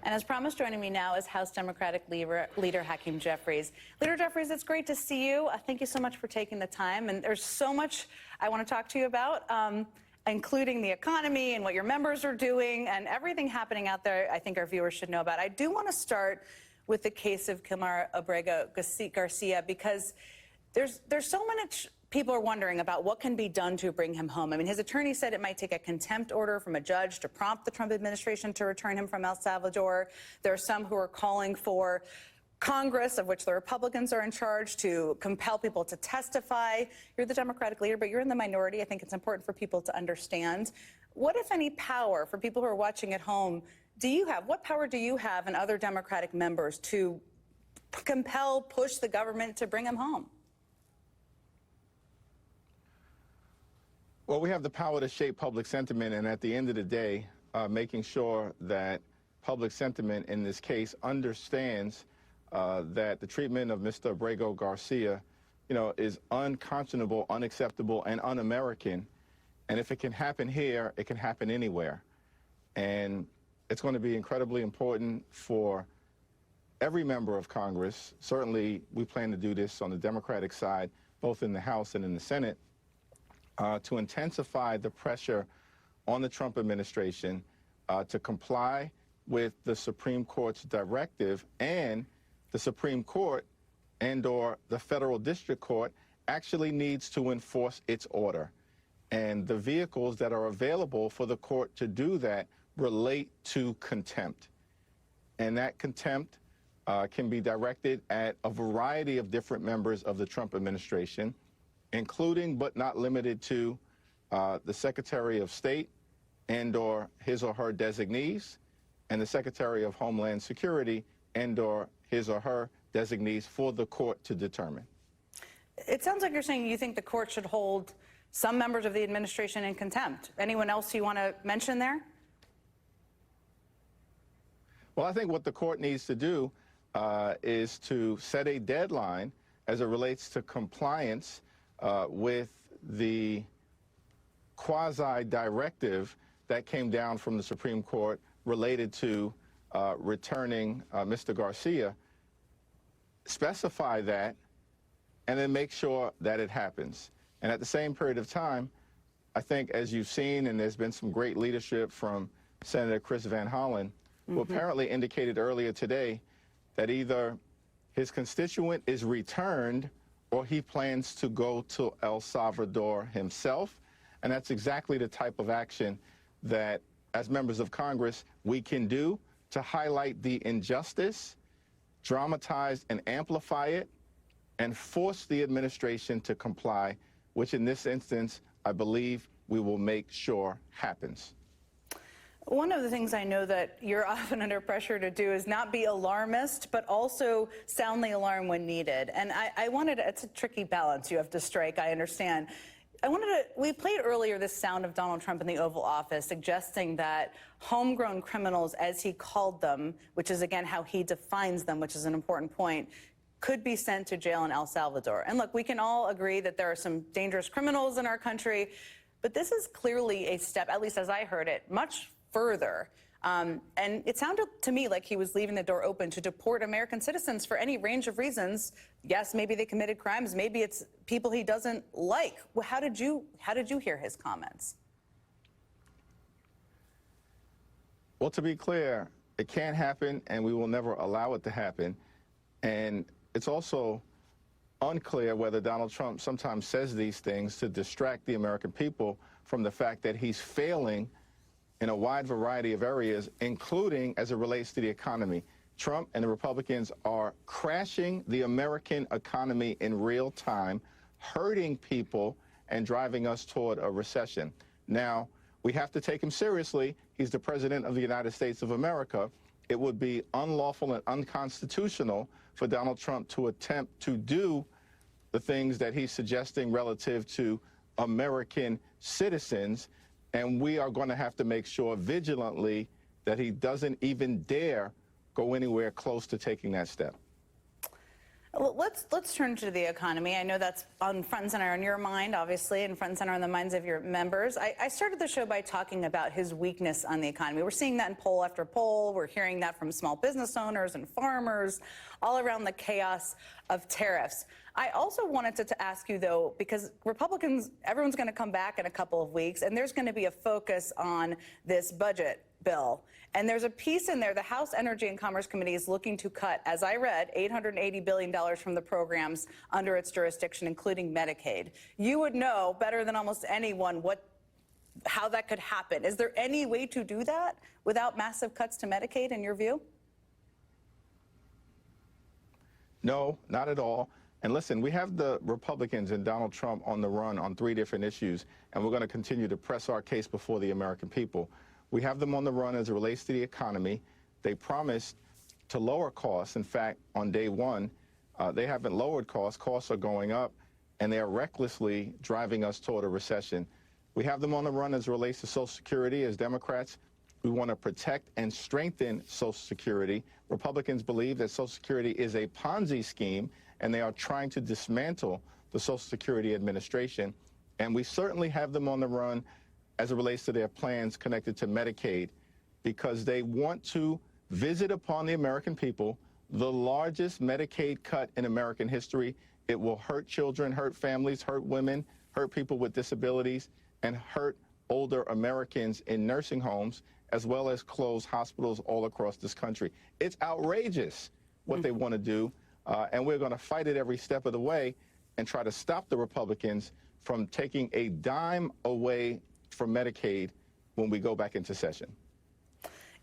And as promised, joining me now is House Democratic Leader Hakeem Jeffries. Leader Jeffries, it's great to see you. Thank you so much for taking the time. And there's so much I want to talk to you about, including the economy and what your members are doing and everything happening out there I think our viewers should know about. I do want to start with the case of Kilmar Abrego Garcia because there's so much people are wondering about what can be done to bring him home. I mean, his attorney said it might take a contempt order from a judge to prompt the Trump administration to return him from El Salvador. There are some who are calling for Congress, of which the Republicans are in charge, to compel people to testify. You're the Democratic leader, but you're in the minority. I think it's important for people to understand. What, if any, power, for people who are watching at home, do you have? What power do you have and other Democratic members to compel, push the government to bring him home? Well, we have the power to shape public sentiment, and at the end of the day, making sure that public sentiment in this case understands that the treatment of Mr. Abrego Garcia, is unconscionable, unacceptable, and un-American. And if it can happen here, it can happen anywhere. And it's going to be incredibly important for every member of Congress. Certainly, we plan to do this on the Democratic side, both in the House and in the Senate, to intensify the pressure on the Trump administration to comply with the Supreme Court's directive, and the Supreme Court and/or the federal district court actually needs to enforce its order. And the vehicles that are available for the court to do that relate to contempt. And that contempt can be directed at a variety of different members of the Trump administration, including but not limited to the Secretary of State and/or his or her designees, and the Secretary of Homeland Security and/or his or her designees for the court to determine. It sounds like you're saying you think the court should hold some members of the administration in contempt. Anyone else you want to mention there? Well, I think what the court needs to do is to set a deadline as it relates to compliance with the quasi-directive that came down from the Supreme Court related to returning Mr. Garcia. Specify that and then make sure that it happens. And at the same period of time, I think, as you've seen, and there's been some great leadership from Senator Chris Van Hollen, who apparently indicated earlier today that either his constituent is returned or he plans to go to El Salvador himself. And that's exactly the type of action that, as members of Congress, we can do to highlight the injustice, dramatize and amplify it, and force the administration to comply, which in this instance, I believe we will make sure happens. One of the things I know that you're often under pressure to do is not be alarmist, but also sound the alarm when needed. And I wanted to, it's a tricky balance you have to strike, I understand. We played earlier this sound of Donald Trump in the Oval Office suggesting that homegrown criminals, as he called them, which is again how he defines them, which is an important point, could be sent to jail in El Salvador. And look, we can all agree that there are some dangerous criminals in our country, but this is clearly a step, at least as I heard it, much further. And it sounded to me like he was leaving the door open to deport American citizens for any range of reasons. Yes, maybe they committed crimes. Maybe it's people he doesn't like. Well, how did you hear his comments? Well, to be clear, it can't happen, and we will never allow it to happen. And it's also unclear whether Donald Trump sometimes says these things to distract the American people from the fact that he's failing in a wide variety of areas, including as it relates to the economy. Trump and the Republicans are crashing the American economy in real time, hurting people and driving us toward a recession. Now, we have to take him seriously. He's the President of the United States of America. It would be unlawful and unconstitutional for Donald Trump to attempt to do the things that he's suggesting relative to American citizens. And we are going to have to make sure vigilantly that he doesn't even dare go anywhere close to taking that step. Well, let's turn to the economy. I know that's on front and center on your mind, obviously, and front and center on the minds of your members. I started the show by talking about his weakness on the economy. We're seeing that in poll after poll. We're hearing that from small business owners and farmers all around the chaos of tariffs. I also wanted to ask you, though, because Republicans, everyone's going to come back in a couple of weeks, and there's going to be a focus on this budget bill. And there's a piece in there, the House Energy and Commerce Committee is looking to cut, as I read, $880 billion from the programs under its jurisdiction, including Medicaid. You would know better than almost anyone how that could happen. Is there any way to do that without massive cuts to Medicaid, in your view? No, not at all. And listen, we have the Republicans and Donald Trump on the run on 3 different issues, and we're going to continue to press our case before the American people. We have them on the run as it relates to the economy. They promised to lower costs. In fact, on day one, they haven't lowered costs. Costs are going up, and they are recklessly driving us toward a recession. We have them on the run as it relates to Social Security. As Democrats, we want to protect and strengthen Social Security. Republicans believe that Social Security is a Ponzi scheme, and they are trying to dismantle the Social Security Administration. And we certainly have them on the run as it relates to their plans connected to Medicaid, because they want to visit upon the American people the largest Medicaid cut in American history. It will hurt children, hurt families, hurt women, hurt people with disabilities, and hurt older Americans in nursing homes, as well as close hospitals all across this country. It's outrageous what they want to do, and we're going to fight it every step of the way and try to stop the Republicans from taking a dime away from Medicaid when we go back into session.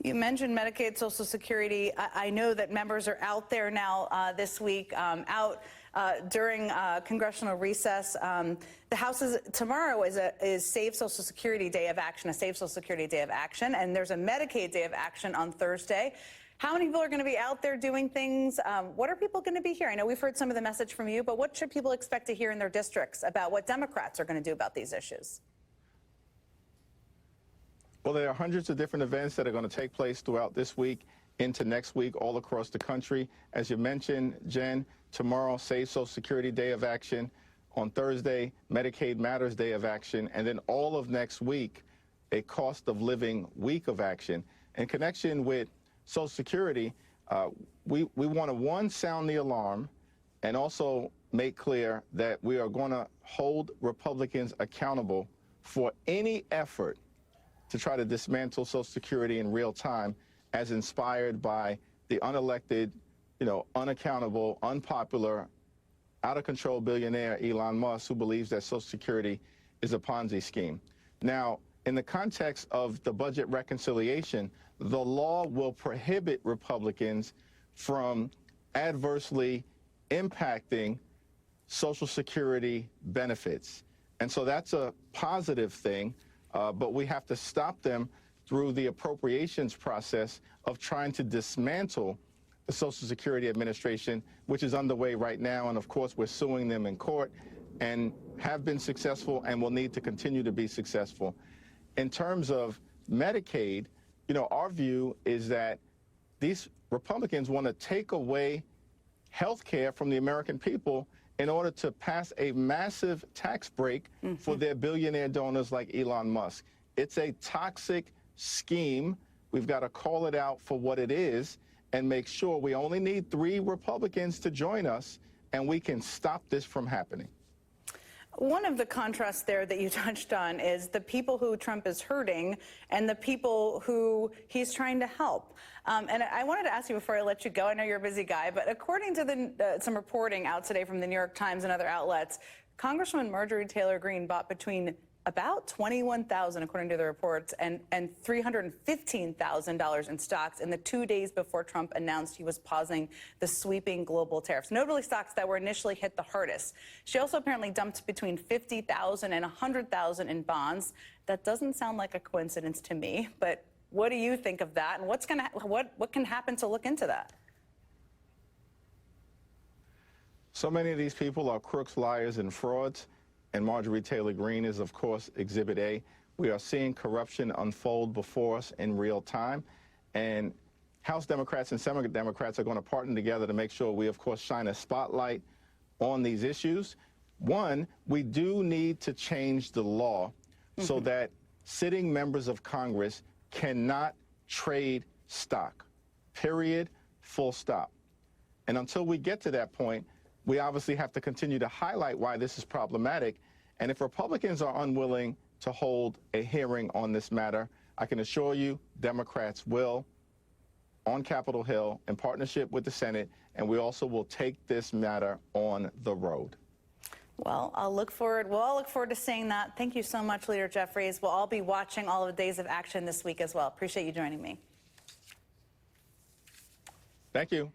You mentioned Medicaid, Social Security. I know that members are out there now this week, during congressional recess. The House's tomorrow is Save Social Security Day of Action, a Save Social Security Day of Action, and there's a Medicaid Day of Action on Thursday. How many people are going to be out there doing things? What are people going to be hearing? I know we've heard some of the message from you, but what should people expect to hear in their districts about what Democrats are going to do about these issues? Well, there are hundreds of different events that are going to take place throughout this week into next week all across the country. As you mentioned, Jen, tomorrow, Save Social Security Day of Action. On Thursday, Medicaid Matters Day of Action. And then all of next week, a Cost of Living Week of Action. In connection with Social Security, we want to, one, sound the alarm, and also make clear that we are going to hold Republicans accountable for any effort to try to dismantle Social Security in real time, as inspired by the unelected, unaccountable, unpopular, out-of-control billionaire Elon Musk, who believes that Social Security is a Ponzi scheme. Now, in the context of the budget reconciliation, the law will prohibit Republicans from adversely impacting Social Security benefits. And so that's a positive thing. But we have to stop them through the appropriations process of trying to dismantle the Social Security Administration, which is underway right now. And of course, we're suing them in court and have been successful and will need to continue to be successful. In terms of Medicaid, our view is that these Republicans want to take away health care from the American people in order to pass a massive tax break for their billionaire donors like Elon Musk. It's a toxic scheme. We've got to call it out for what it is and make sure we only need 3 Republicans to join us, and we can stop this from happening. One of the contrasts there that you touched on is the people who Trump is hurting and the people who he's trying to help. And I wanted to ask you before I let you go, I know you're a busy guy, but according to some reporting out today from the New York Times and other outlets, Congresswoman Marjorie Taylor Greene bought between about $21,000, according to the reports, and $315,000 in stocks in the 2 days before Trump announced he was pausing the sweeping global tariffs, notably stocks that were initially hit the hardest. She also apparently dumped between $50,000 and $100,000 in bonds. That doesn't sound like a coincidence to me, but what do you think of that, and what can happen to look into that? So many of these people are crooks, liars, and frauds. And Marjorie Taylor Greene is, of course, Exhibit A. We are seeing corruption unfold before us in real time. And House Democrats and Senate Democrats are going to partner together to make sure we, of course, shine a spotlight on these issues. One, we do need to change the law so that sitting members of Congress cannot trade stock, period, full stop. And until we get to that point, we obviously have to continue to highlight why this is problematic. And if Republicans are unwilling to hold a hearing on this matter, I can assure you Democrats will on Capitol Hill in partnership with the Senate, and we also will take this matter on the road. Well, we'll all look forward to seeing that. Thank you so much, Leader Jeffries. We'll all be watching all of the days of action this week as well. Appreciate you joining me. Thank you.